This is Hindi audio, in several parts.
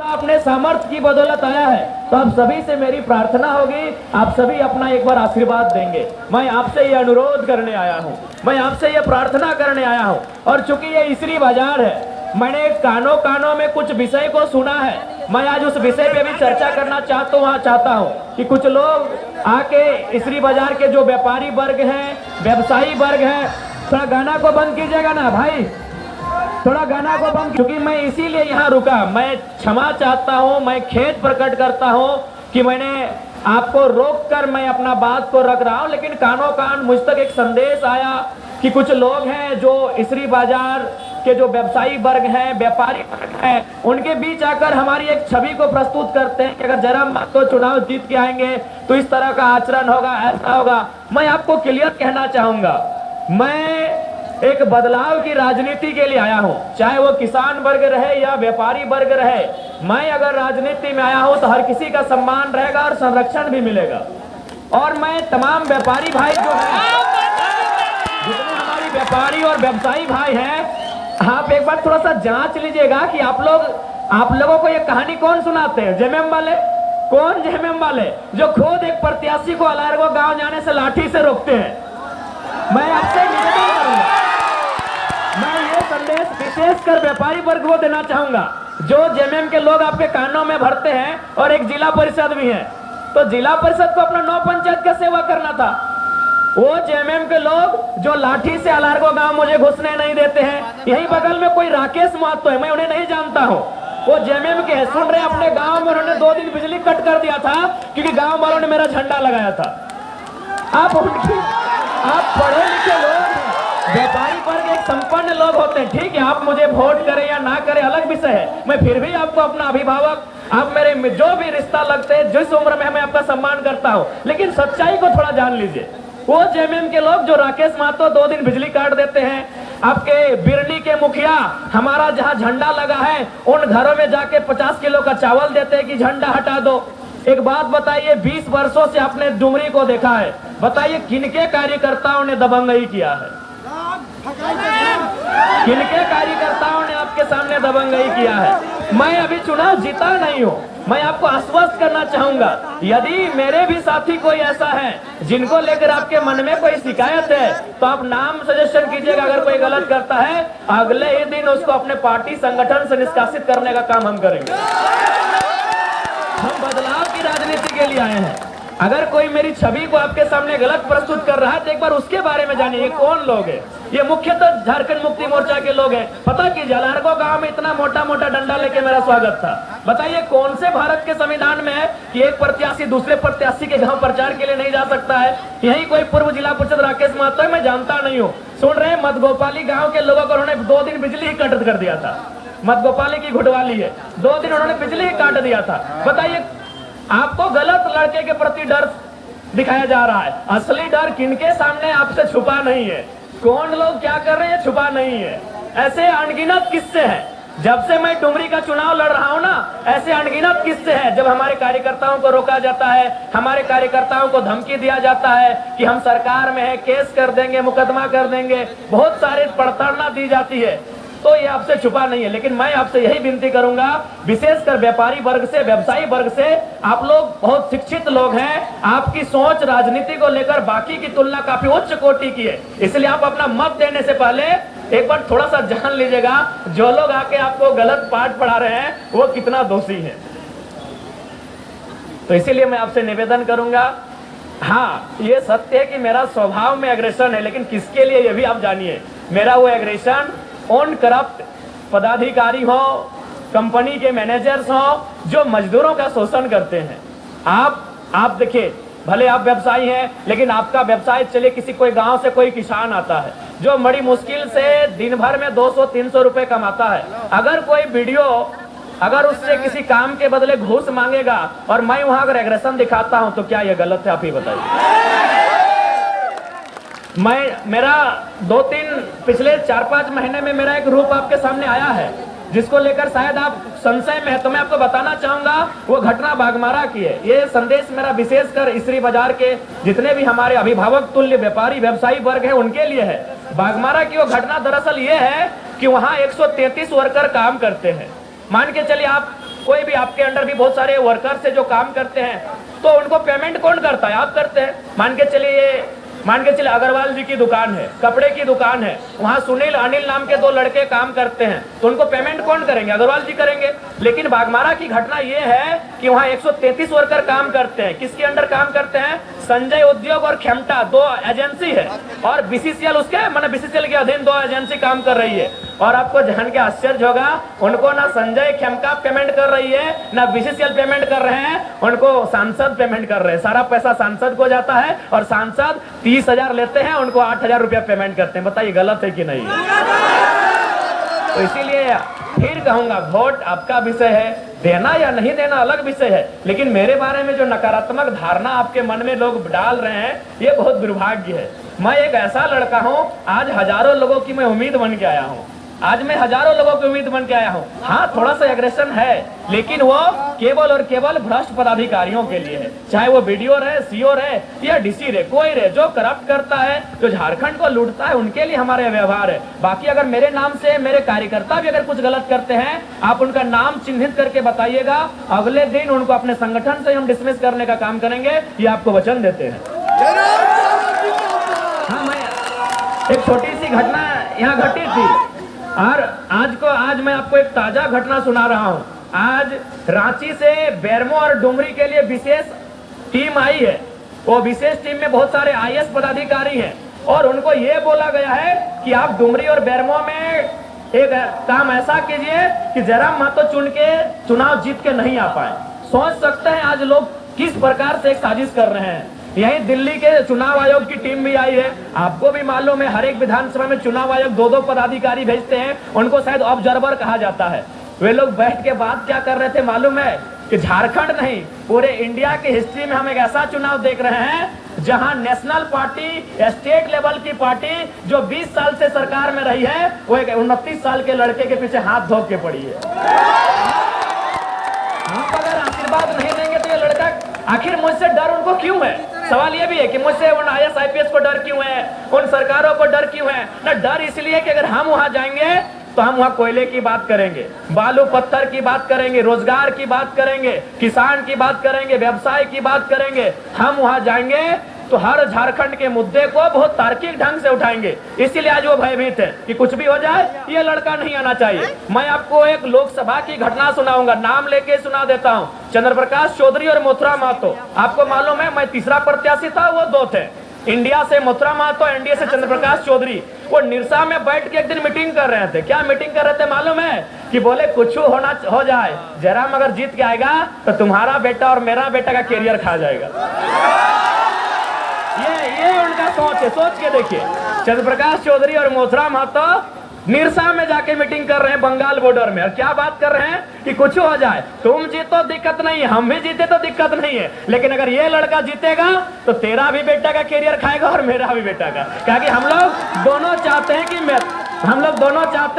अपने सामर्थ्य की बदौलत आया है, तो आप सभी से मेरी प्रार्थना होगी, आप सभी अपना एक बार आशीर्वाद देंगे। मैं आपसे ये अनुरोध करने आया हूँ, मैं आपसे ये प्रार्थना करने आया हूँ। और चूंकि ये इसरी बाजार है, मैंने कानों में कुछ विषय को सुना है, मैं आज उस विषय पे भी चर्चा करना चाहता हूँ कि कुछ लोग आके इसरी बाजार के जो व्यापारी वर्ग हैं, व्यवसायी वर्ग हैं, थोड़ा गाना को बंद कीजिएगा ना भाई, थोड़ा गाना को बंद, क्योंकि मैं इसीलिए यहाँ रुका। मैं क्षमा चाहता हूँ, मैं खेद प्रकट करता हूँ कि मैंने आपको रोककर मैं अपना बात को रख रहा हूँ, लेकिन कानों कान मुझ तक एक संदेश आया कि कुछ लोग हैं जो इसरी बाजार के जो व्यवसायी वर्ग हैं, व्यापारी वर्ग हैं, उनके बीच आकर हमारी एक छवि को प्रस्तुत करते हैं कि अगर जरा तो चुनाव जीत के आएंगे तो इस तरह का आचरण होगा, ऐसा होगा। मैं आपको क्लियर कहना चाहूंगा, मैं एक बदलाव की राजनीति के लिए आया हूं, चाहे वो किसान वर्ग रहे या व्यापारी वर्ग रहे। मैं अगर राजनीति में आया हूं तो हर किसी का सम्मान रहेगा और संरक्षण भी मिलेगा। और मैं तमाम व्यापारी भाई जो हैं, जितने हमारी व्यापारी और व्यवसायी भाई हैं, आप एक बार थोड़ा सा जांच लीजिएगा कि आप लोगों को ये कहानी कौन सुनाते हैं? जेएमएम वाले। कौन जेएमएम वाले जो खुद एक प्रत्याशी को अलारगो गांव जाने से लाठी से रोकते हैं? मैं आपसे निवेदन करूंगा, मैं ये संदेश विशेषकर व्यापारी वर्ग को देना चाहूंगा। जो जेएमएम के लोग आपके कानों में भरते हैं और एक जिला परिषद भी है, तो जिला परिषद को अपना 9 पंचायत का सेवा करना था। वो जेएमएम के लोग जो लाठी से अलारगो गांव मुझे घुसने नहीं देते हैं, यही बगल में कोई राकेश महतो है, मैं उन्हें नहीं जानता हूँ, वो जेएमएम के सुन रहे, अपने गांव में उन्होंने 2 दिन बिजली कट कर दिया था क्योंकि गांव वालों ने मेरा झंडा लगाया था। आप पढ़े लिखे लोग हैं, व्यापारी वर्ग एक संपन्न लोग होते हैं, ठीक है, आप मुझे वोट करें या ना करें अलग विषय है, मैं फिर भी आपको अपना अभिभावक, आप मेरे जो भी रिश्ता लगते हैं, जिस उम्र में मैं आपका सम्मान करता हूं, लेकिन सच्चाई को थोड़ा जान लीजिए। वो जेएमएम के लोग जो राकेश महतो 2 दिन बिजली काट देते हैं, आपके बिरनी के मुखिया हमारा जहां झंडा लगा है उन घरों में जाके 50 किलो का चावल देते हैं कि झंडा हटा दो। एक बात बताइए, 20 वर्षों से आपने डुमरी को देखा है, बताइए किनके कार्यकर्ताओं ने दबंगई किया है? किनके कार्यकर्ताओं ने आपके सामने दबंगई किया है? मैं अभी चुनाव जीता नहीं हूं, मैं आपको आश्वस्त करना चाहूंगा, यदि मेरे भी साथी कोई ऐसा है जिनको लेकर आपके मन में कोई शिकायत है तो आप नाम सजेशन कीजिएगा। अगर कोई गलत करता है, अगले ही दिन उसको अपने पार्टी संगठन से निष्कासित करने का काम हम करेंगे। हम बदलाव की राजनीति के लिए आए हैं। अगर कोई मेरी छवि को आपके सामने गलत प्रस्तुत कर रहा है तो एक बार उसके बारे में जानिए, कौन लोग हैं ये? मुख्यतः झारखंड मुक्ति मोर्चा के लोग हैं। पता कीजिए, अलारगो गांव में इतना मोटा मोटा डंडा लेके मेरा स्वागत था। बताइए कौन से भारत के संविधान में है कि एक प्रत्याशी दूसरे प्रत्याशी के गांव प्रचार के लिए नहीं जा सकता है? यही कोई पूर्व जिला परिषद राकेश महतो है, मैं जानता नहीं हूँ। सुन रहे हैं, मधगोपाली गाँव के लोगों को उन्होंने 2 दिन बिजली ही कट कर दिया था। मधगोपाली की घुटवाली है, 2 दिन उन्होंने बिजली ही काट दिया था। बताइए, आपको गलत लड़के के प्रति डर दिखाया जा रहा है, असली डर किनके सामने आपसे छुपा नहीं है, कौन लोग क्या कर रहे हैं छुपा नहीं है। ऐसे अनगिनत किस्से हैं, जब से मैं डुमरी का चुनाव लड़ रहा हूं ना, ऐसे अनगिनत किस्से हैं जब हमारे कार्यकर्ताओं को रोका जाता है, हमारे कार्यकर्ताओं को धमकी दिया जाता है कि हम सरकार में है, केस कर देंगे, मुकदमा कर देंगे, बहुत सारे प्रताड़ना दी जाती है। तो ये आपसे छुपा नहीं है। लेकिन मैं आपसे यही विनती करूंगा, विशेषकर व्यापारी वर्ग से, व्यवसायी वर्ग से, आप लोग बहुत शिक्षित लोग हैं, आपकी सोच राजनीति को लेकर बाकी की तुलना काफी उच्च कोटि की है, इसलिए आप अपना मत देने से पहले एक बार थोड़ा सा जान लीजिएगा जो लोग आके आपको गलत पाठ पढ़ा रहे हैं वो कितना दोषी है। तो इसीलिए मैं आपसे निवेदन करूंगा, हाँ ये सत्य है कि मेरा स्वभाव में एग्रेशन है, लेकिन किसके लिए ये भी आप जानिए। मेरा वो एग्रेशन उन करप्ट पदाधिकारी हो, कंपनी के मैनेजर्स हो जो मजदूरों का शोषण करते हैं। आप देखिए, भले आप व्यवसायी हैं, लेकिन आपका व्यवसाय चले, किसी कोई गांव से कोई किसान आता है जो बड़ी मुश्किल से दिन भर में 200-300 रुपए कमाता है, अगर कोई वीडियो अगर उससे किसी काम के बदले घूस मांगेगा और मैं वहां अगर एग्रेशन दिखाता हूं तो क्या यह गलत है? आप ही बताइए। मेरा 2-3 पिछले 4-5 महीने में मेरा एक रूप आपके सामने आया है जिसको लेकर शायद आप संशय में है, तो मैं आपको बताना चाहूंगा वो घटना बाघमारा की है। ये संदेश मेरा विशेषकर इसरी बाजार के जितने भी हमारे अभिभावक तुल्य व्यापारी व्यवसायी वर्ग है उनके लिए है। बाघमारा की वो घटना दरअसल ये है कि वहां 133 वर्कर काम करते हैं। मान के चलिए आप कोई भी आपके अंडर भी बहुत सारे वर्कर्स है जो काम करते हैं, तो उनको पेमेंट कौन करता है? आप करते हैं। मान के चलिए अग्रवाल जी की दुकान है, कपड़े की दुकान है, वहाँ सुनील अनिल नाम के दो लड़के काम करते हैं, तो उनको पेमेंट कौन करेंगे? अग्रवाल जी करेंगे। लेकिन बाघमारा की घटना ये है कि वहाँ 133 वर्कर काम करते हैं। किसके अंडर काम करते हैं? संजय उद्योग और खेमटा दो एजेंसी है, और बीसीसीएल उसके माने बीसीसीएल के अधीन दो एजेंसी काम कर रही है। और आपको जान के आश्चर्य होगा, उनको ना संजय खेमका पेमेंट कर रही है, ना बीसीसीएल पेमेंट कर रहे हैं, उनको सांसद पेमेंट कर रहे हैं। सारा पैसा सांसद को जाता है, और सांसद 30,000 लेते हैं, उनको 8,000 रुपया पेमेंट करते हैं। बताइए गलत है कि नहीं? तो इसीलिए फिर कहूंगा, वोट आपका विषय है, देना या नहीं देना अलग विषय है, लेकिन मेरे बारे में जो नकारात्मक धारणा आपके मन में लोग डाल रहे हैं, ये बहुत दुर्भाग्य है। मैं एक ऐसा लड़का हूं, आज हजारों लोगों की मैं उम्मीद बन के आया हूं। आज मैं हजारों लोगों की उम्मीद बन के आया हूँ। हाँ, थोड़ा सा एग्रेशन है, लेकिन वो केवल और केवल भ्रष्ट पदाधिकारियों के लिए है। चाहे वो बीडीओ रहे, सीओ रहे या डीसी रहे, कोई रहे, जो करप्ट करता है, जो झारखंड को लूटता है, उनके लिए हमारे व्यवहार है। बाकी अगर मेरे नाम से मेरे कार्यकर्ता भी अगर कुछ गलत करते हैं, आप उनका नाम चिन्हित करके बताइएगा, अगले दिन उनको अपने संगठन से हम डिसमिस करने का काम करेंगे, ये आपको वचन देते हैं। हाँ, मैं एक छोटी सी घटना यहाँ घटी थी, और आज मैं आपको एक ताजा घटना सुना रहा हूं। आज रांची से बेरमो और डुमरी के लिए विशेष टीम आई है। वो विशेष टीम में बहुत सारे आईएएस पदाधिकारी हैं, और उनको ये बोला गया है कि आप डुमरी और बेरमो में एक काम ऐसा कीजिए कि जयराम महतो चुन के चुनाव जीत के नहीं आ पाए। सोच सकते हैं आज लोग किस प्रकार से एक साजिश कर रहे हैं। यही दिल्ली के चुनाव आयोग की टीम भी आई है। आपको भी मालूम है, हर एक विधानसभा में चुनाव आयोग 2-2 पदाधिकारी भेजते हैं, उनको शायद ऑब्जर्वर कहा जाता है। वे लोग बैठ के बात क्या कर रहे थे मालूम है? कि झारखंड नहीं, पूरे इंडिया की हिस्ट्री में हम एक ऐसा चुनाव देख रहे हैं जहां नेशनल पार्टी, स्टेट लेवल की पार्टी जो 20 साल से सरकार में रही है, वो एक 29 साल के लड़के के पीछे हाथ धो के पड़ी है। आप अगर आशीर्वाद नहीं देंगे तो ये लड़का, आखिर मुझसे डर उनको क्यों है? सवाल ये भी है कि मुझसे उन आईएएस आईपीएस को डर क्यों है, उन सरकारों को डर क्यों है? ना, डर इसलिए कि अगर हम वहां जाएंगे तो हम वहां कोयले की बात करेंगे, बालू पत्थर की बात करेंगे, रोजगार की बात करेंगे, किसान की बात करेंगे, व्यवसाय की बात करेंगे। हम वहां जाएंगे तो हर झारखंड के मुद्दे को बहुत तार्किक ढंग से उठाएंगे। इसीलिए आज वो भयभीत है कि कुछ भी हो जाए, ये लड़का नहीं आना चाहिए। मैं आपको एक लोकसभा की घटना सुनाऊंगा, नाम लेके सुना देता हूँ। चंद्र प्रकाश चौधरी और मथुरा महतो, आपको मालूम है मैं तीसरा प्रत्याशी था, वो 2 थे। इंडिया से मथुरा महतो, एनडीए से चंद्र प्रकाश चौधरी। वो निरसा में बैठ के एक दिन मीटिंग कर रहे थे। क्या मीटिंग कर रहे थे मालूम है? कि बोले कुछ हो जाए, जयराम अगर जीत के आएगा तो तुम्हारा बेटा और मेरा बेटा का कैरियर खा जाएगा। ये उनका सोच है। सोच के देखिए, चंद्र प्रकाश चौधरी और मथुरा महतो निरसा में जाके मीटिंग कर रहे हैं बंगाल बॉर्डर में, और क्या बात कर रहे हैं कि कुछ हो जाए, तुम जीतो दिक्कत नहीं है, हम भी जीते तो दिक्कत नहीं है, लेकिन अगर ये लड़का जीतेगा तो तेरा भी बेटा का कैरियर खाएगा और मेरा भी बेटा का। क्योंकि हम लोग दोनों चाहते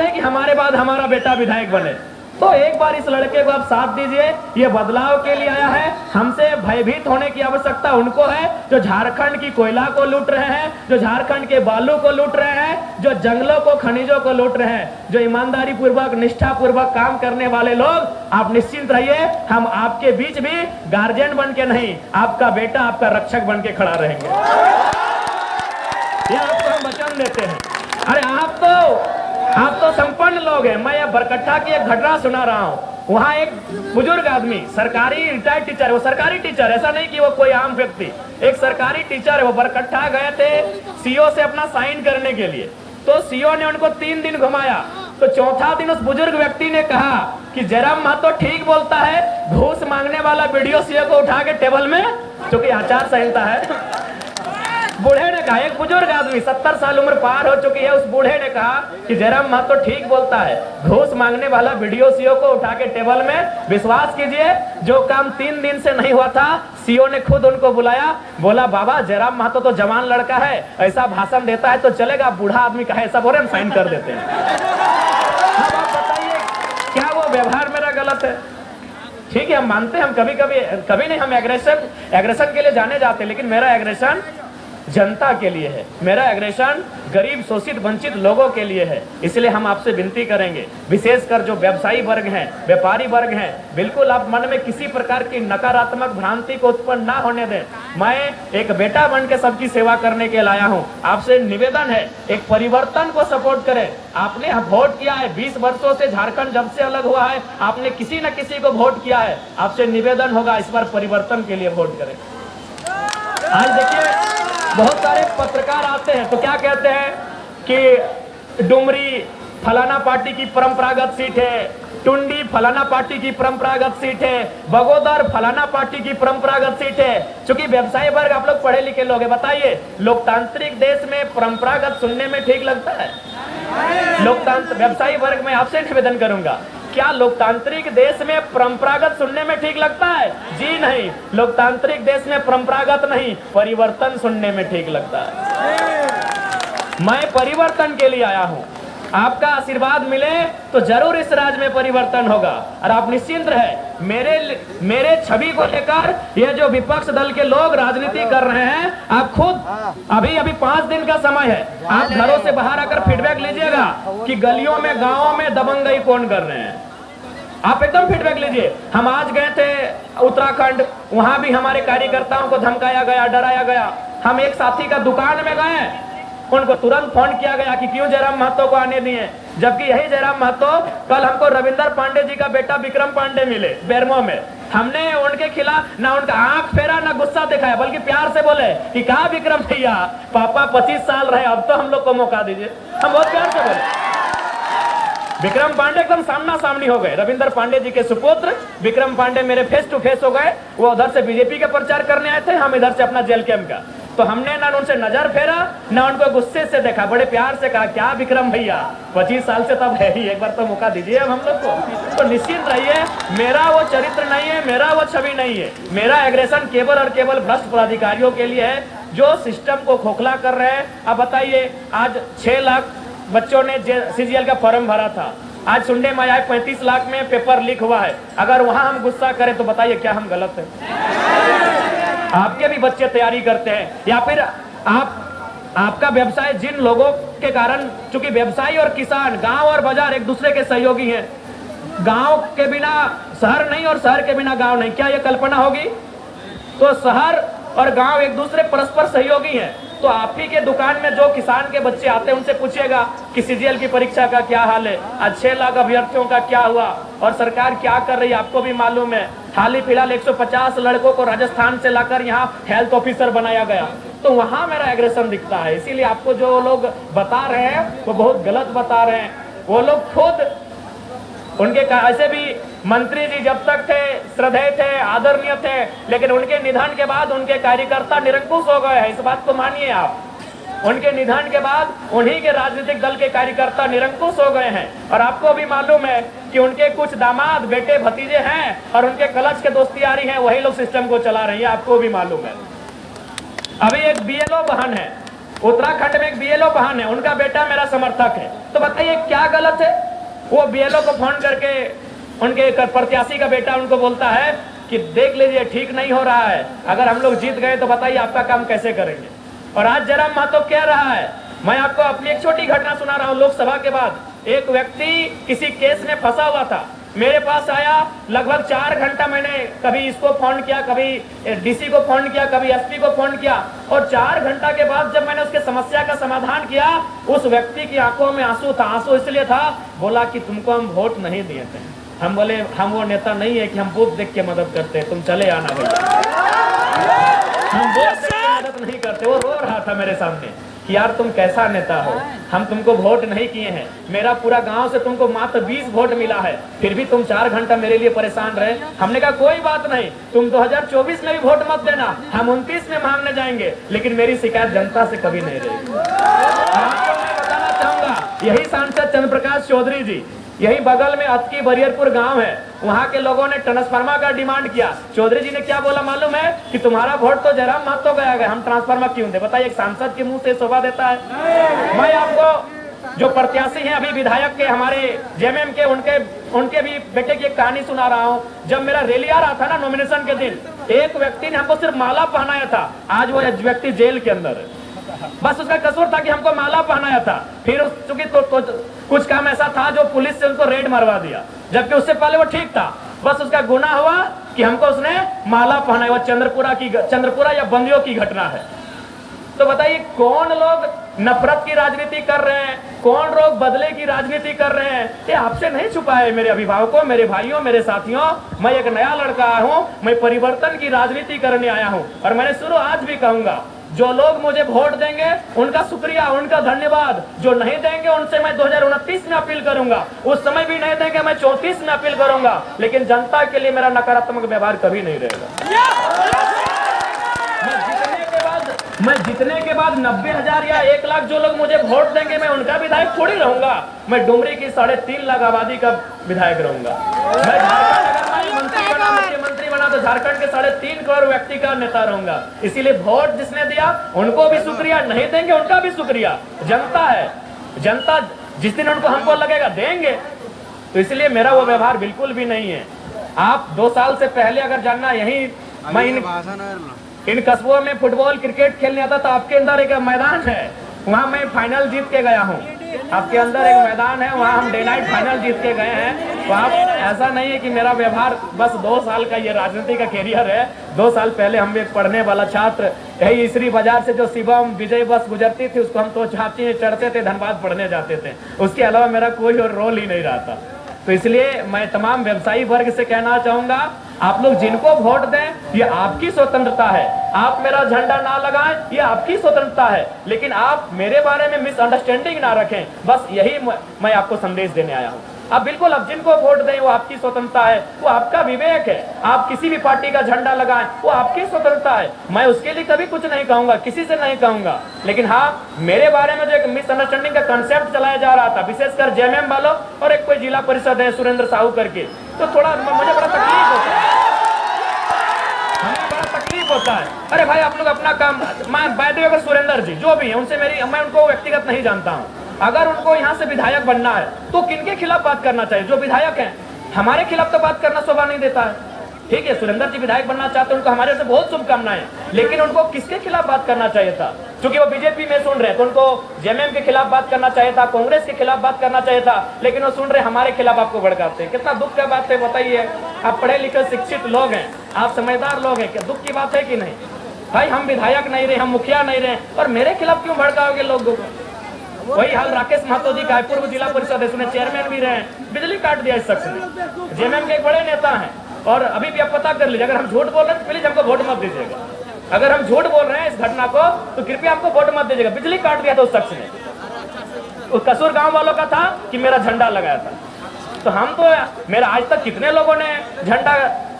हैं कि हमारे बाद हमारा बेटा विधायक बने। तो एक बार इस लड़के को आप साथ दीजिए, ये बदलाव के लिए आया है। हमसे भयभीत होने की आवश्यकता उनको है जो झारखंड की कोयला को लूट रहे हैं, जो झारखंड के बालू को लूट रहे हैं, जो जंगलों को, खनिजों को लूट रहे हैं, जो ईमानदारी पूर्वक, निष्ठा पूर्वक काम करने वाले लोग। आप निश्चिंत रहिए, हम आपके बीच भी गार्जियन बन के नहीं, आपका बेटा आपका रक्षक बन के खड़ा रहेंगे। ये आपको हम वचन देते हैं। अरे आप तो संपन्न लोग हैं। मैं बरकट्ठा की एक घटना सुना रहा हूँ। वहाँ एक बुजुर्ग आदमी, सरकारी रिटायर्ड टीचर है, वो सरकारी टीचर, ऐसा नहीं कि वो कोई आम व्यक्ति, एक सरकारी टीचर है। वो बरकट्ठा गए थे सीओ से अपना साइन करने के लिए, तो सीओ ने उनको 3 दिन घुमाया। तो चौथा दिन उस बुजुर्ग व्यक्ति ने कहा कि जयराम महतो ठीक बोलता है, घूस मांगने वाला वीडियो सीओ को उठा के टेबल में, क्योंकि आचार संहिता है। बूढ़े ने कहा, एक बुजुर्ग आदमी 70 साल उम्र पार हो चुकी है, उस बूढ़े ने कहा कि जयराम महतो ठीक बोलता है, घूस मांगने वाला वीडियो सीओ को उठा के टेबल में, विश्वास कीजिए जो काम 3 दिन से नहीं हुआ था, सीओ ने खुद उनको बुलाया, बोला बाबा जयराम महतो तो जवान लड़का है, ऐसा भाषण देता है तो चलेगा, बूढ़ा आदमी कहे ऐसा बोले, हम साइन कर देते हैं। अब आप बताइए क्या वो व्यवहार मेरा गलत है? ठीक है, हम मानते हैं, हम कभी नहीं हम एग्रेशन के लिए जाने जाते, लेकिन मेरा एग्रेशन जनता के लिए है, मेरा एग्रेशन गरीब शोषित वंचित लोगों के लिए है। इसलिए हम आपसे विनती करेंगे, विशेषकर जो व्यवसायी वर्ग हैं, व्यापारी वर्ग हैं, बिल्कुल आप मन में किसी प्रकार की नकारात्मक भ्रांति को उत्पन्न ना होने दें। मैं एक बेटा बन के सबकी सेवा करने के लिए आया हूँ। आपसे निवेदन है, एक परिवर्तन को सपोर्ट करें। आपने वोट किया है, 20 वर्षों से झारखंड जब से अलग हुआ है आपने किसी न किसी को वोट किया है। आपसे निवेदन होगा इस बार परिवर्तन के लिए वोट करें। आज देखिए बहुत सारे पत्रकार आते हैं तो क्या कहते हैं कि डुमरी फलाना पार्टी की परंपरागत सीट है, टुंडी फलाना पार्टी की परंपरागत सीट है, बगोदर फलाना पार्टी की परंपरागत सीट है। चूंकि व्यवसायी वर्ग आप लोग पढ़े लिखे लोग हैं, बताइए लोकतांत्रिक देश में परंपरागत सुनने में ठीक लगता है? लोकतांत्रिक व्यवसायी वर्ग में आपसे निवेदन करूंगा, क्या लोकतांत्रिक देश में परंपरागत सुनने में ठीक लगता है? जी नहीं, लोकतांत्रिक देश में परंपरागत नहीं, परिवर्तन सुनने में ठीक लगता है। मैं परिवर्तन के लिए आया हूं, आपका आशीर्वाद मिले तो जरूर इस राज्य में परिवर्तन होगा। और आप निश्चिंत रहे, मेरे छवि को लेकर ये जो विपक्ष दल के लोग राजनीति कर रहे हैं, आप खुद अभी 5 दिन का समय है, आप घरों से बाहर आकर फीडबैक लीजिएगा कि गलियों में गांवों में दबंगई कौन कर रहे हैं। आप एकदम फीडबैक लीजिए। हम आज गए थे उत्तराखंड, वहां भी हमारे कार्यकर्ताओं को धमकाया गया, डराया गया। हम एक साथी का दुकान में गए, उनको तुरंत फोन किया गया कि क्यों जयराम महतो को आने दिए, जबकि यही जयराम महतो कल हमको रविंदर पांडे जी का बेटा विक्रम पांडे मिले बेरमो में। हमने उनके खिलाफ ना उनका आंख फेरा ना गुस्सा दिखाया, बल्कि प्यार से बोले कि कहा विक्रम भैया पापा 25 साल रहे, अब तो हम लोग को मौका दीजिए। हम बहुत प्यार से बोले। विक्रम पांडे एकदम सामना सामनी हो गए। रविंदर पांडे जी के सुपुत्र विक्रम पांडे मेरे फेस टू फेस हो गए। वो उधर से बीजेपी का प्रचार करने आए थे, हम इधर से अपना जेल कैंप का। तो हमने ना उनसे नजर फेरा ना उनको गुस्से से देखा, बड़े प्यार से कहा क्या विक्रम भैया 25 साल से तब है ही, एक बार तो मौका दीजिए अब हम लोग को। तो निश्चिंत रहिए, मेरा वो चरित्र नहीं है, मेरा वो छवि नहीं है। मेरा एग्रेशन केवल और केवल भ्रष्ट पदाधिकारियों के लिए है जो सिस्टम को खोखला कर रहे हैं। अब बताइए, आज 6 लाख बच्चों ने CGL का फॉर्म भरा था, आज सुनने में आया 35 लाख में पेपर लीक हुआ है। अगर वहां हम गुस्सा करें तो बताइए क्या हम गलत हैं? आपके भी बच्चे तैयारी करते हैं, या फिर आपका व्यवसाय जिन लोगों के कारण, चूंकि व्यवसायी और किसान, गांव और बाजार एक दूसरे के सहयोगी हैं। गांव के बिना शहर नहीं और शहर के बिना गांव नहीं, क्या ये कल्पना होगी? तो शहर और गांव एक दूसरे परस्पर सहयोगी हैं। तो आप ही के दुकान में जो किसान के बच्चे आते हैं उनसे पूछिएगा कि CGL की परीक्षा का क्या हाल है, आज 6 लाख अभ्यर्थियों का क्या हुआ और सरकार क्या कर रही है आपको भी मालूम है। हाल ही फिलहाल 150 लड़कों को राजस्थान से लाकर यहाँ हेल्थ ऑफिसर बनाया गया। तो वहां मेरा एग्रेशन दिखता है। इसीलिए आपको जो लोग बता रहे हैं वो बहुत गलत बता रहे हैं। वो लोग खुद उनके ऐसे भी मंत्री जी जब तक थे श्रद्धेय थे, आदरणीय थे, लेकिन उनके निधन के बाद उनके कार्यकर्ता निरंकुश हो गए हैं। इस बात को मानिए आप। उनके निधन के बाद उन्हीं के राजनीतिक दल के कार्यकर्ता निरंकुश हो गए हैं। और आपको भी मालूम है कि उनके कुछ दामाद बेटे भतीजे हैं और उनके कलश के दोस्तियारी हैं, वही लोग सिस्टम को चला रही है, आपको भी मालूम है। अभी एक BLO बहन है, उत्तराखंड में एक BLO बहन है, उनका बेटा मेरा समर्थक है। तो बताइए क्या गलत है? वो BLO को फोन करके उनके प्रत्याशी का बेटा उनको बोलता है कि देख लीजिए ठीक नहीं हो रहा है, अगर हम लोग जीत गए तो बताइए आपका काम कैसे करेंगे। और आज जयराम महतो कह रहा है, मैं आपको अपनी एक छोटी घटना सुना रहा हूँ। लोकसभा के बाद एक व्यक्ति किसी केस में फंसा हुआ था, मेरे पास आया, लगभग 4 घंटा मैंने कभी इसको फोन किया, कभी DC को फोन किया, कभी SP को फोन किया, और 4 घंटा के बाद जब मैंने उसके समस्या का समाधान किया, उस व्यक्ति की आंखों में आंसू था। आंसू इसलिए था, बोला कि तुमको हम वोट नहीं दिए थे। हम बोले हम वो नेता नहीं है कि हम बूथ देख के मदद करते हैं, तुम चले आना भैया, हम वोट देख के मदद नहीं करते। वो रो रहा था मेरे सामने कि यार तुम कैसा नेता हो, हम तुमको वोट नहीं किए हैं, मेरा पूरा गांव से तुमको मात्र 20 वोट मिला है, फिर भी तुम 4 घंटा मेरे लिए परेशान रहे। हमने कहा कोई बात नहीं, तुम 2024 में भी वोट मत देना, हम 29 में मांगने जाएंगे, लेकिन मेरी शिकायत जनता से कभी नहीं रहेगी। आपको मैं बताना चाहूंगा, यही सांसद चंद्रप्रकाश चौधरी जी, यही बगल में अतकी बरियरपुर गांव है, वहां के लोगों ने ट्रांसफार्मर का डिमांड किया। चौधरी जी ने क्या बोला मालूम है कि तुम्हारा वोट तो जयराम महतो गया, हम ट्रांसफार्मर क्यों दे? बताइए, एक सांसद के मुंह से शोभा देता है? मैं आपको जो प्रत्याशी हैं अभी विधायक के हमारे जेएमएम के, उनके भी बेटे की एक कहानी सुना रहा हूं। जब मेरा रैली आ रहा था ना नॉमिनेशन के दिन, एक व्यक्ति ने हमको सिर्फ माला पहनाया था, आज वो व्यक्ति जेल के अंदर है। बस उसका कसूर था कि हमको माला पहनाया था। फिर चूंकि तो कुछ काम ऐसा था जो पुलिस से उनको रेड मरवा दिया, जबकि उससे पहले वो ठीक था। बस उसका गुनाह हुआ कि हमको उसने माला पहनाया। चंद्रपुरा या बंदियों की घटना है। तो बताइए कौन लोग नफरत की राजनीति कर रहे हैं, कौन लोग बदले की राजनीति कर रहे हैं? ये आपसे नहीं छुपा है मेरे अभिभावकों, मेरे भाइयों, मेरे साथियों। मैं एक नया लड़का आया हूं, मैं परिवर्तन की राजनीति करने आया हूं। और मैंने शुरू आज भी कहूंगा, जो लोग मुझे वोट देंगे उनका शुक्रिया, उनका धन्यवाद। जो नहीं देंगे उनसे मैं 2029 में अपील करूंगा। उस समय भी नहीं देंगे, मैं 34 में अपील करूंगा। लेकिन जनता के लिए मेरा नकारात्मक व्यवहार कभी नहीं रहेगा। मैं जीतने के बाद 90,000 या 1 लाख जो लोग मुझे वोट देंगे, मैं उनका विधायक थोड़ी रहूंगा। मैं डुमरी की 3.5 लाख आबादी का विधायक रहूंगा। मैं झारखंड अगर मुख्यमंत्री बना तो झारखंड के 3.5 करोड़ व्यक्ति का नेता रहूंगा। इसीलिए वोट जिसने दिया उनको भी शुक्रिया, नहीं देंगे उनका भी शुक्रिया। जनता है, जनता जिस दिन उनको हमको लगेगा देंगे। तो इसलिए मेरा वो व्यवहार बिल्कुल भी नहीं है। आप 2 साल से पहले अगर जानना, यही मैं इन कस्बों में फुटबॉल क्रिकेट खेलने आता था। आपके अंदर एक मैदान है, वहाँ मैं फाइनल जीत के गया हूँ। आपके अंदर एक मैदान है, वहाँ हम डे नाइट फाइनल जीत के गए हैं। तो आप ऐसा नहीं है कि मेरा व्यवहार बस 2 साल का ये राजनीति का कैरियर है। 2 साल पहले हम एक पढ़ने वाला छात्र, यही इसरी बाजार से जो शिवम विजय बस गुजरती थी उसको हम तो छाती में चढ़ते थे, धनबाद पढ़ने जाते थे। उसके अलावा मेरा कोई और रोल ही नहीं रहा था। तो इसलिए मैं तमाम व्यवसायी वर्ग से कहना चाहूंगा, आप लोग जिनको वोट दें ये आपकी स्वतंत्रता है। आप मेरा झंडा ना लगाएं ये आपकी स्वतंत्रता है, लेकिन आप मेरे बारे में मिसअंडरस्टैंडिंग ना रखें। बस यही मैं आपको संदेश देने आया हूं। अब बिल्कुल अब जिनको वोट दें वो आपकी स्वतंत्रता है, वो आपका विवेक है। आप किसी भी पार्टी का झंडा लगाएं वो आपकी स्वतंत्रता है। मैं उसके लिए कभी कुछ नहीं कहूंगा, किसी से नहीं कहूंगा। लेकिन हाँ, मेरे बारे में जो एक मिसअंडरस्टैंडिंग का कंसेप्ट चलाया जा रहा था, विशेषकर जेएमएम वालों और एक कोई जिला परिषद है सुरेंद्र साहू करके, तो थोड़ा मुझे बड़ा तकलीफ होता है। हमें बड़ा तकलीफ होता है। अरे भाई आप लोग अपना काम, मैं बाय अगर सुरेंद्र जी जो भी है उनसे मैं उनको व्यक्तिगत नहीं जानता हूँ। अगर उनको यहाँ से विधायक बनना है तो किनके खिलाफ बात करना चाहिए? जो विधायक हैं, हमारे खिलाफ तो बात करना शोभा नहीं देता है। ठीक है, सुरेंद्र जी विधायक बनना चाहते हैं, उनको हमारे से बहुत शुभकामनाएं, लेकिन उनको किसके खिलाफ बात करना चाहिए था? क्योंकि वो बीजेपी में सुन रहे तो उनको जेएमएम के खिलाफ बात करना चाहिए था, कांग्रेस के खिलाफ बात करना चाहिए था, लेकिन वो सुन रहे हमारे खिलाफ आपको भड़काते हैं। कितना दुख का बात है बताइए। आप पढ़े लिखे शिक्षित लोग हैं, आप समझदार लोग हैं, क्या दुख की बात है कि नहीं? भाई हम विधायक नहीं रहे, हम मुखिया नहीं रहे, और मेरे खिलाफ क्यों भड़काओगे लोगों को? वही हाल राकेश महतो जी का है, पूर्व जिला परिषद है, चेयरमैन भी रहे, बिजली काट दिया इस शख्स ने। जेएमएम के एक बड़े नेता हैं, और अभी भी आप पता कर लीजिए, अगर हम झूठ बोल रहे हैं तो प्लीज हमको वोट मत दीजिएगा। अगर हम झूठ बोल रहे हैं इस घटना को तो कृपया हमको वोट मत दीजिएगा। बिजली काट दिया था उस शख्स ने, कसूर गांव वालों का था कि मेरा झंडा लगाया था। तो हम तो, मेरा आज तक कितने लोगों ने झंडा,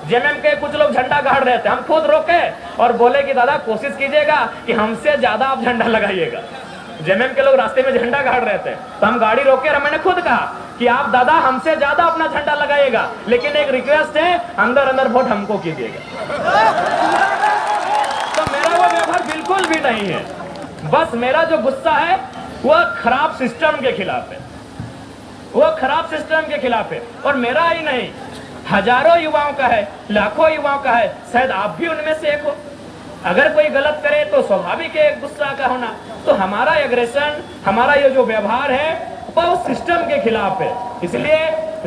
जेएमएम के कुछ लोग झंडा गाड़ रहे थे, हम खुद रोके और बोले कि दादा कोशिश कीजिएगा कि हमसे ज्यादा आप झंडा लगाइएगा। जेएमएम के लोग रास्ते में झंडा गाड़ रहे थे तो हम गाड़ी रोके और मैंने खुद कहा कि आप दादा हमसे ज्यादा अपना झंडा लगाइएगा, लेकिन एक रिक्वेस्ट है, अंदर अंदर वोट हमको कीजिएगा। तो मेरा वो व्यवहार बिल्कुल भी नहीं है। बस मेरा जो गुस्सा है वह खराब सिस्टम के खिलाफ है, वो खराब सिस्टम के खिलाफ है। और मेरा ही नहीं, हजारों युवाओं का है, लाखों युवाओं का है, शायद आप भी उनमें से एक हो। अगर कोई गलत करे तो स्वाभाविक है गुस्सा का होना। तो हमारा एग्रेशन, हमारा ये जो व्यवहार है वो उस सिस्टम के खिलाफ है। इसलिए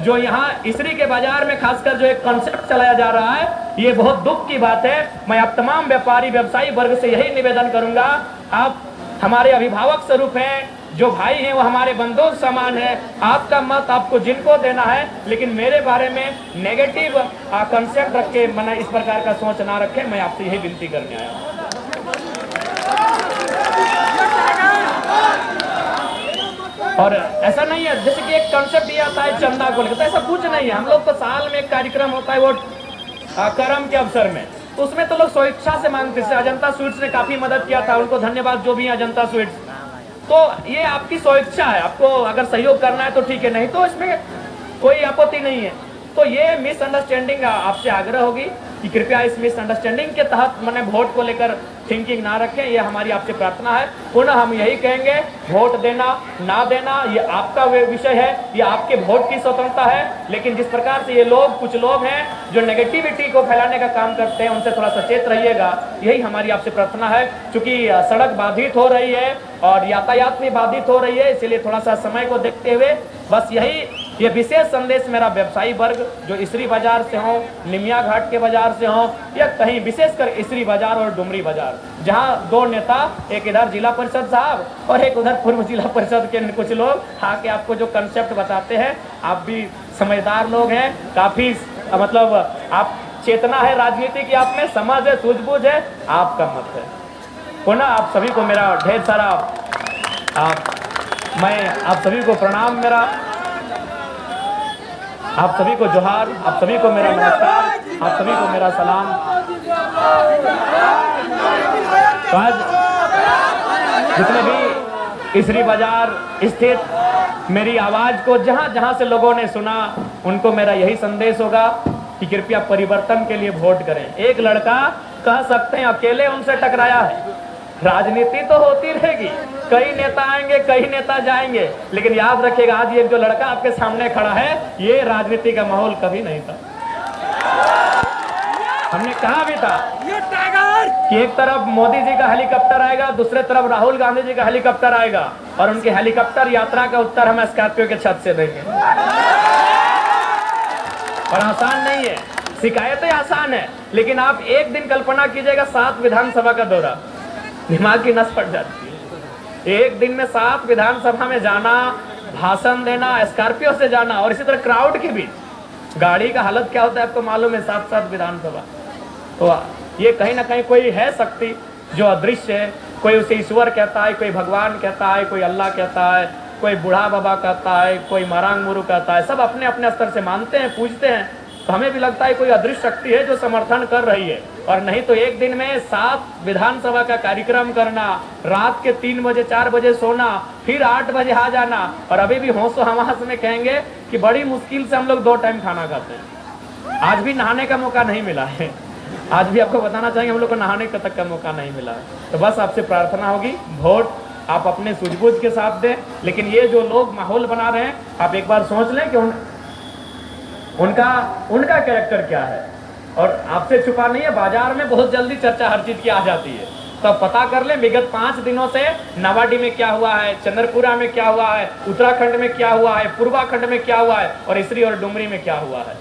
जो यहाँ इसरी के बाजार में खासकर जो एक कॉन्सेप्ट चलाया जा रहा है, ये बहुत दुख की बात है। मैं आप तमाम व्यापारी व्यवसायी वर्ग से यही निवेदन करूंगा, आप हमारे अभिभावक स्वरूप हैं, जो भाई हैं वो हमारे बंधु समान है। आपका मत आपको जिनको देना है, लेकिन मेरे बारे में नेगेटिव कंसेप्ट रख के मैंने इस प्रकार का सोच ना रखे। मैं आपसे यही विनती करने आया हूँ। और ऐसा नहीं है जैसे कि एक कंसेप्ट ये आता है चंदा को लेकर, तो ऐसा कुछ नहीं है। हम लोग तो साल में एक कार्यक्रम होता है वो करम के अवसर में, तो उसमें तो लोग स्वेच्छा से मांगते हैं। अजंता स्वीट्स ने काफी मदद किया था, उनको धन्यवाद जो भी है अजंता स्वीट्स। तो ये आपकी स्वेच्छा है, आपको अगर सहयोग करना है तो ठीक है, नहीं तो इसमें कोई आपत्ति नहीं है। तो ये मिसअंडरस्टैंडिंग आपसे आग्रह होगी कि कृपया इस मिसअंडरस्टैंडिंग के तहत मैंने वोट को लेकर थिंकिंग ना रखें, ये हमारी आपसे प्रार्थना है। पुनः हम यही कहेंगे, वोट देना ना देना ये आपका विषय है, ये आपके वोट की स्वतंत्रता है। लेकिन जिस प्रकार से ये लोग, कुछ लोग हैं जो नेगेटिविटी को फैलाने का काम करते हैं, उनसे थोड़ा सचेत रहिएगा, यही हमारी आपसे प्रार्थना है। क्योंकि सड़क बाधित हो रही है और यातायात भी बाधित हो रही है, इसलिए थोड़ा सा समय को देखते हुए बस ये विशेष संदेश मेरा व्यवसायी वर्ग जो इसरी बाजार से हो, निमिया घाट के बाजार से हो, या कहीं विशेषकर इसरी बाजार और डुमरी बाजार, जहां दो नेता, एक इधर जिला परिषद साहब और एक उधर पूर्व जिला परिषद के कुछ लोग आके आपको जो कंसेप्ट बताते हैं, आप भी समझदार लोग हैं, काफी मतलब आप चेतना है राजनीति की, आप में समझ है, सूझबूझ है, आपका मत है। पुनः आप सभी को मेरा ढेर सारा मैं आप सभी को प्रणाम, मेरा आप सभी को जोहार, आप सभी को मेरा नमस्कार, आप सभी को मेरा सलाम। तो आज जितने भी इसरी बाजार स्थित मेरी आवाज को जहां जहां से लोगों ने सुना, उनको मेरा यही संदेश होगा कि कृपया परिवर्तन के लिए वोट करें। एक लड़का कह सकते हैं अकेले उनसे टकराया है, राजनीति तो होती रहेगी, कई नेता आएंगे, कई नेता जाएंगे, लेकिन याद रखिएगा आज ये जो लड़का आपके सामने खड़ा है, ये राजनीति का माहौल कभी नहीं था। हमने कहा भी था कि एक तरफ मोदी जी का हेलीकॉप्टर आएगा, दूसरे तरफ राहुल गांधी जी का हेलीकॉप्टर आएगा, और उनके हेलीकॉप्टर यात्रा का उत्तर हम स्कॉर्पियो के छत से देंगे। और आसान नहीं है, शिकायतें आसान है, लेकिन आप एक दिन कल्पना कीजिएगा 7 विधानसभा का दौरा, दिमाग की नस फट जाती है। एक दिन में 7 विधानसभा में जाना, भाषण देना, स्कॉर्पियो से जाना, और इसी तरह क्राउड के बीच गाड़ी का हालत क्या होता है आपको मालूम है, 7 विधानसभा। तो ये कहीं ना कहीं कोई है शक्ति जो अदृश्य है, कोई उसे ईश्वर कहता है, कोई भगवान कहता है, कोई अल्लाह कहता है, कोई बूढ़ा बाबा कहता है, कोई मारांग मुरु कहता है, सब अपने अपने स्तर से मानते हैं, पूजते हैं। तो हमें भी लगता है कोई अदृश्य शक्ति है जो समर्थन कर रही है। और नहीं तो एक दिन में 7 विधानसभा का कार्यक्रम करना, रात के 3 बजे 4 बजे सोना, फिर 8 बजे आ जाना, और अभी भी होशो हवास में कहेंगे कि बड़ी मुश्किल से हम लोग 2 टाइम खाना खाते हैं। आज भी नहाने का मौका नहीं मिला है, आज भी आपको बताना चाहेंगे हम लोग को नहाने का तक का मौका नहीं मिला है। तो बस आपसे प्रार्थना होगी, वोट आप अपने सूझबूझ के साथ दें। लेकिन ये जो लोग माहौल बना रहे हैं, आप एक बार सोच लें कि उनका कैरेक्टर क्या है, और आपसे छुपा नहीं है, बाजार में बहुत जल्दी चर्चा हर चीज की आ जाती है। तो पता कर ले विगत 5 दिनों से नवाडी में क्या हुआ है, चंद्रपुरा में क्या हुआ है, उत्तराखंड में क्या हुआ है, पूर्वाखंड में क्या हुआ है, और इसरी और डुमरी में क्या हुआ है,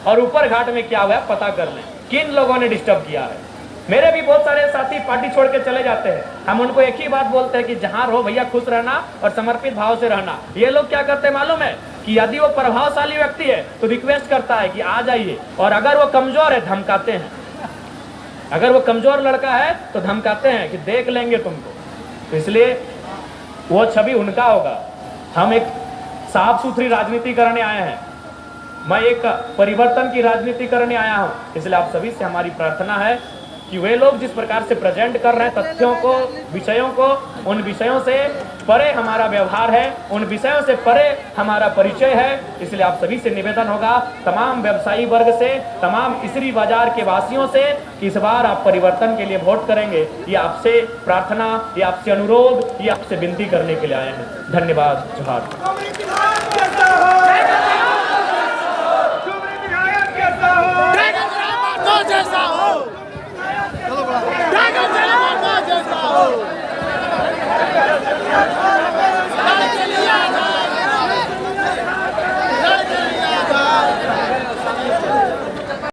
और ऊपर घाट में क्या हुआ है, पता कर लें किन लोगों ने डिस्टर्ब किया है। मेरे भी बहुत सारे साथी पार्टी छोड़ के चले जाते हैं, हम उनको एक ही बात बोलते हैं कि जहां रहो भैया खुश रहना और समर्पित भाव से रहना। ये लोग क्या करते हैं मालूम है कि यदि वो प्रभावशाली व्यक्ति है तो रिक्वेस्ट करता है कि आ जाइए, और अगर वो कमजोर है धमकाते हैं, अगर वो कमजोर लड़का है तो धमकाते हैं कि देख लेंगे तुमको। तो इसलिए वो छवि उनका होगा। हम एक साफ सुथरी राजनीति करने आए हैं, मैं एक परिवर्तन की राजनीति करने आया हूं। इसलिए आप सभी से हमारी प्रार्थना है कि वे लोग जिस प्रकार से प्रेजेंट कर रहे हैं तथ्यों को, विषयों को, उन विषयों से परे हमारा व्यवहार है, उन विषयों से परे हमारा परिचय है। इसलिए आप सभी से निवेदन होगा, तमाम व्यवसायी वर्ग से, तमाम इसरी बाजार के वासियों से, कि इस बार आप परिवर्तन के लिए वोट करेंगे। ये आपसे प्रार्थना, ये आपसे अनुरोध, ये आपसे विनती करने के लिए आए हैं। धन्यवाद। जोहार। जैसा हो